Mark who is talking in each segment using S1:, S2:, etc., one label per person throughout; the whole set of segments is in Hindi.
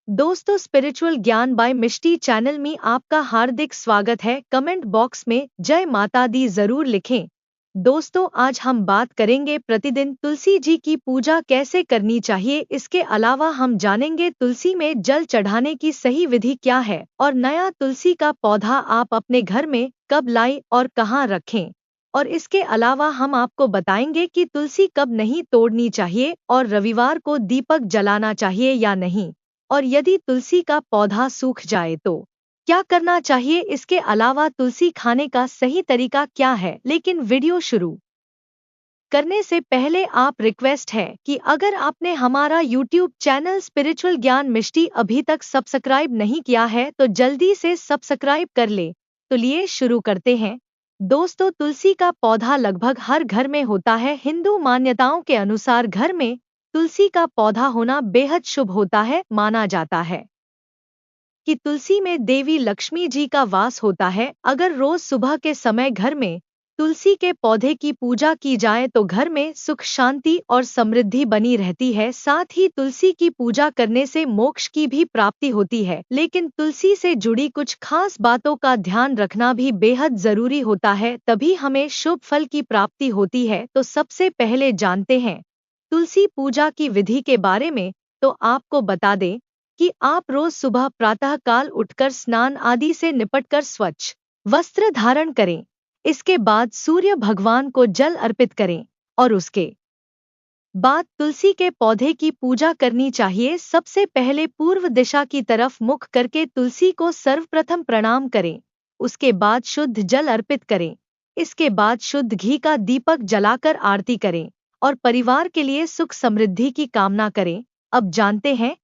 S1: दोस्तों, स्पिरिचुअल ज्ञान बाय मिष्टी चैनल में आपका हार्दिक स्वागत है। कमेंट बॉक्स में जय माता दी जरूर लिखें। दोस्तों, आज हम बात करेंगे प्रतिदिन तुलसी जी की पूजा कैसे करनी चाहिए। इसके अलावा हम जानेंगे तुलसी में जल चढ़ाने की सही विधि क्या है और नया तुलसी का पौधा आप अपने घर में कब लाएं और कहां रखें। और इसके अलावा हम आपको बताएंगे कि तुलसी कब नहीं तोड़नी चाहिए और रविवार को दीपक जलाना चाहिए या नहीं, और यदि तुलसी का पौधा सूख जाए तो क्या करना चाहिए। इसके अलावा तुलसी खाने का सही तरीका क्या है। लेकिन वीडियो शुरू करने से पहले आप रिक्वेस्ट है कि अगर आपने हमारा यूट्यूब चैनल स्पिरिचुअल ज्ञान मिष्टी अभी तक सब्सक्राइब नहीं किया है तो जल्दी से सब्सक्राइब कर ले। तो लिए शुरू करते हैं। दोस्तों, तुलसी का पौधा लगभग हर घर में होता है। हिंदू मान्यताओं के अनुसार घर में तुलसी का पौधा होना बेहद शुभ होता है। माना जाता है कि तुलसी में देवी लक्ष्मी जी का वास होता है। अगर रोज सुबह के समय घर में तुलसी के पौधे की पूजा की जाए तो घर में सुख शांति और समृद्धि बनी रहती है। साथ ही तुलसी की पूजा करने से मोक्ष की भी प्राप्ति होती है। लेकिन तुलसी से जुड़ी कुछ खास बातों का ध्यान रखना भी बेहद जरूरी होता है, तभी हमें शुभ फल की प्राप्ति होती है। तो सबसे पहले जानते हैं तुलसी पूजा की विधि के बारे में। तो आपको बता दें कि आप रोज सुबह प्रातः काल उठकर स्नान आदि से निपटकर स्वच्छ वस्त्र धारण करें। इसके बाद सूर्य भगवान को जल अर्पित करें और उसके बाद तुलसी के पौधे की पूजा करनी चाहिए। सबसे पहले पूर्व दिशा की तरफ मुख करके तुलसी को सर्वप्रथम प्रणाम करें। उसके बाद शुद्ध जल अर्पित करें। इसके बाद शुद्ध घी का दीपक जलाकर आरती करें और परिवार के लिए सुख समृद्धि की कामना करें। अब जानते हैं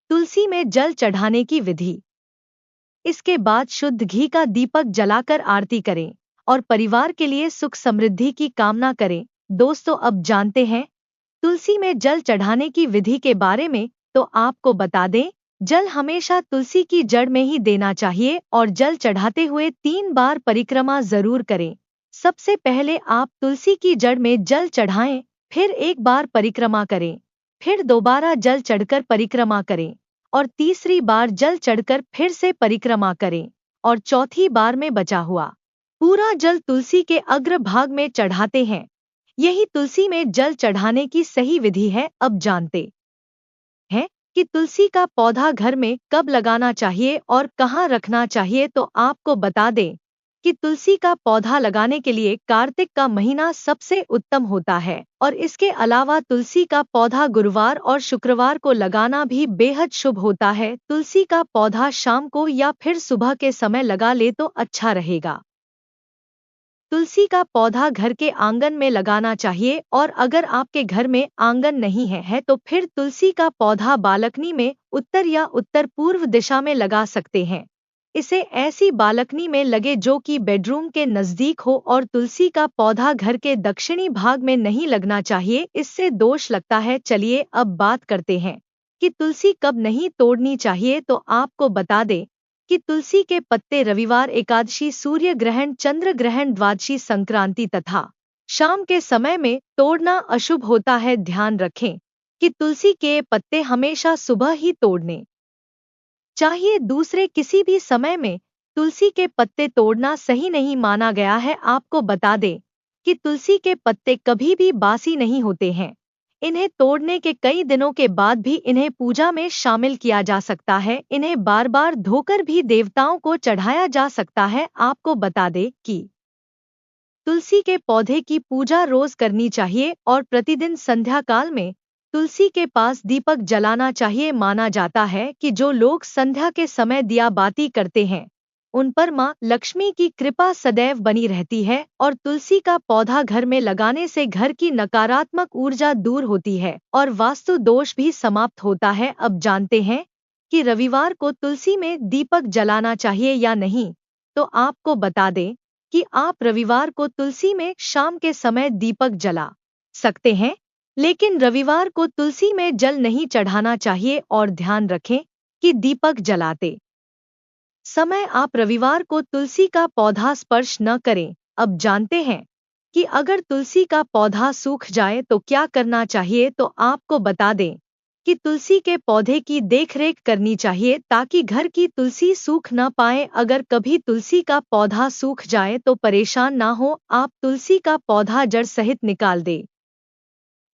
S1: तुलसी में जल चढ़ाने की विधि। इसके बाद शुद्ध घी का दीपक जलाकर आरती करें और परिवार के लिए सुख समृद्धि की कामना करें। दोस्तों, अब जानते हैं तुलसी में जल चढ़ाने की विधि के बारे में। तो आपको बता दें, जल हमेशा तुलसी की जड़ में ही देना चाहिए और जल चढ़ाते हुए 3 बार परिक्रमा जरूर करें। सबसे पहले आप तुलसी की जड़ में जल चढ़ाएं, फिर 1 बार परिक्रमा करें, फिर दोबारा जल चढ़कर परिक्रमा करें और तीसरी बार जल चढ़कर फिर से परिक्रमा करें और चौथी बार में बचा हुआ पूरा जल तुलसी के अग्र भाग में चढ़ाते हैं। यही तुलसी में जल चढ़ाने की सही विधि है। अब जानते हैं कि तुलसी का पौधा घर में कब लगाना चाहिए और कहाँ रखना चाहिए। तो आपको बता दें कि तुलसी का पौधा लगाने के लिए कार्तिक का महीना सबसे उत्तम होता है और इसके अलावा तुलसी का पौधा गुरुवार और शुक्रवार को लगाना भी बेहद शुभ होता है। तुलसी का पौधा शाम को या फिर सुबह के समय लगा ले तो अच्छा रहेगा। तुलसी का पौधा घर के आंगन में लगाना चाहिए और अगर आपके घर में आंगन नहीं है तो फिर तुलसी का पौधा बालकनी में उत्तर या उत्तर पूर्व दिशा में लगा सकते हैं। इसे ऐसी बालकनी में लगे जो कि बेडरूम के नजदीक हो और तुलसी का पौधा घर के दक्षिणी भाग में नहीं लगना चाहिए, इससे दोष लगता है। चलिए अब बात करते हैं कि तुलसी कब नहीं तोड़नी चाहिए। तो आपको बता दें कि तुलसी के पत्ते रविवार, एकादशी, सूर्य ग्रहण, चंद्र ग्रहण, द्वादशी, संक्रांति तथा शाम के समय में तोड़ना अशुभ होता है। ध्यान रखें कि तुलसी के पत्ते हमेशा सुबह ही तोड़ने चाहिए। दूसरे किसी भी समय में तुलसी के पत्ते तोड़ना सही नहीं माना गया है। आपको बता दें कि तुलसी के पत्ते कभी भी बासी नहीं होते हैं। इन्हें तोड़ने के कई दिनों के बाद भी इन्हें पूजा में शामिल किया जा सकता है। इन्हें बार बार धोकर भी देवताओं को चढ़ाया जा सकता है। आपको बता दें कि तुलसी के पौधे की पूजा रोज करनी चाहिए और प्रतिदिन संध्या काल में तुलसी के पास दीपक जलाना चाहिए। माना जाता है कि जो लोग संध्या के समय दिया बाती करते हैं उन पर मां लक्ष्मी की कृपा सदैव बनी रहती है और तुलसी का पौधा घर में लगाने से घर की नकारात्मक ऊर्जा दूर होती है और वास्तु दोष भी समाप्त होता है। अब जानते हैं कि रविवार को तुलसी में दीपक जलाना चाहिए या नहीं। तो आपको बता दें कि आप रविवार को तुलसी में शाम के समय दीपक जला सकते हैं, लेकिन रविवार को तुलसी में जल नहीं चढ़ाना चाहिए। और ध्यान रखें कि दीपक जलाते समय आप रविवार को तुलसी का पौधा स्पर्श न करें। अब जानते हैं कि अगर तुलसी का पौधा सूख जाए तो क्या करना चाहिए। तो आपको बता दें कि तुलसी के पौधे की देखरेख करनी चाहिए ताकि घर की तुलसी सूख न पाए। अगर कभी तुलसी का पौधा सूख जाए तो परेशान ना हो, आप तुलसी का पौधा जड़ सहित निकाल दे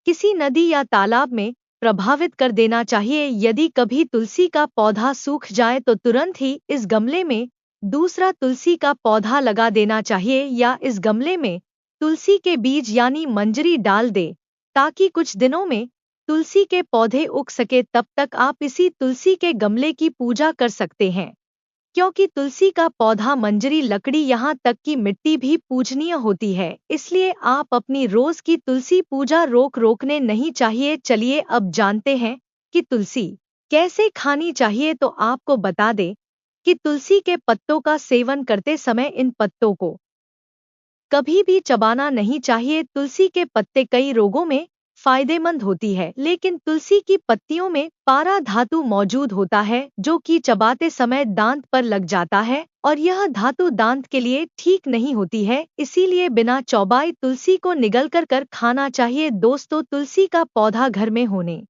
S1: किसी नदी या तालाब में प्रभावित कर देना चाहिए। यदि कभी तुलसी का पौधा सूख जाए तो तुरंत ही इस गमले में दूसरा तुलसी का पौधा लगा देना चाहिए या इस गमले में तुलसी के बीज यानी मंजरी डाल दे ताकि कुछ दिनों में तुलसी के पौधे उग सके। तब तक आप इसी तुलसी के गमले की पूजा कर सकते हैं, क्योंकि तुलसी का पौधा, मंजरी, लकड़ी, यहाँ तक कि मिट्टी भी पूजनीय होती है। इसलिए आप अपनी रोज की तुलसी पूजा रोकने नहीं चाहिए। चलिए अब जानते हैं कि तुलसी कैसे खानी चाहिए। तो आपको बता दें कि तुलसी के पत्तों का सेवन करते समय इन पत्तों को कभी भी चबाना नहीं चाहिए। तुलसी के पत्ते कई रोगों में फायदेमंद होती है, लेकिन तुलसी की पत्तियों में पारा धातु मौजूद होता है जो कि चबाते समय दांत पर लग जाता है और यह धातु दांत के लिए ठीक नहीं होती है। इसीलिए बिना चौबाए तुलसी को निगल कर खाना चाहिए। दोस्तों, तुलसी का पौधा घर में होने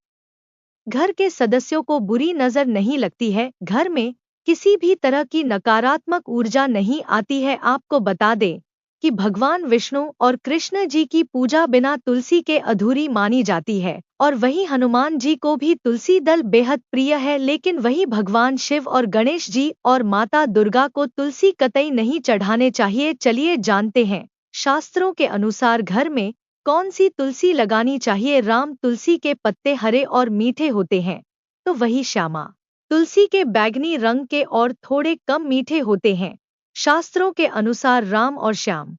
S1: घर के सदस्यों को बुरी नजर नहीं लगती है, घर में किसी भी तरह की नकारात्मक ऊर्जा नहीं आती है। आपको बता दें कि भगवान विष्णु और कृष्ण जी की पूजा बिना तुलसी के अधूरी मानी जाती है और वही हनुमान जी को भी तुलसी दल बेहद प्रिय है। लेकिन वही भगवान शिव और गणेश जी और माता दुर्गा को तुलसी कतई नहीं चढ़ाने चाहिए। चलिए जानते हैं शास्त्रों के अनुसार घर में कौन सी तुलसी लगानी चाहिए। राम तुलसी के पत्ते हरे और मीठे होते हैं, तो वही श्यामा तुलसी के बैंगनी रंग के और थोड़े कम मीठे होते हैं। शास्त्रों के अनुसार राम और श्याम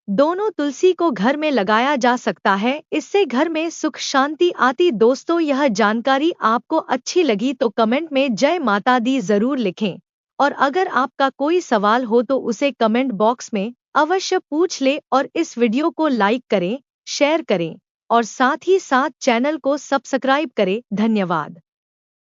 S1: दोनों तुलसी को घर में लगाया जा सकता है, इससे घर में सुख शांति आती। दोस्तों, यह जानकारी आपको अच्छी लगी तो कमेंट में जय माता दी जरूर लिखें और अगर आपका कोई सवाल हो तो उसे कमेंट बॉक्स में अवश्य पूछ ले और इस वीडियो को लाइक करें, शेयर करें और साथ ही साथ चैनल को सब्सक्राइब करें। धन्यवाद।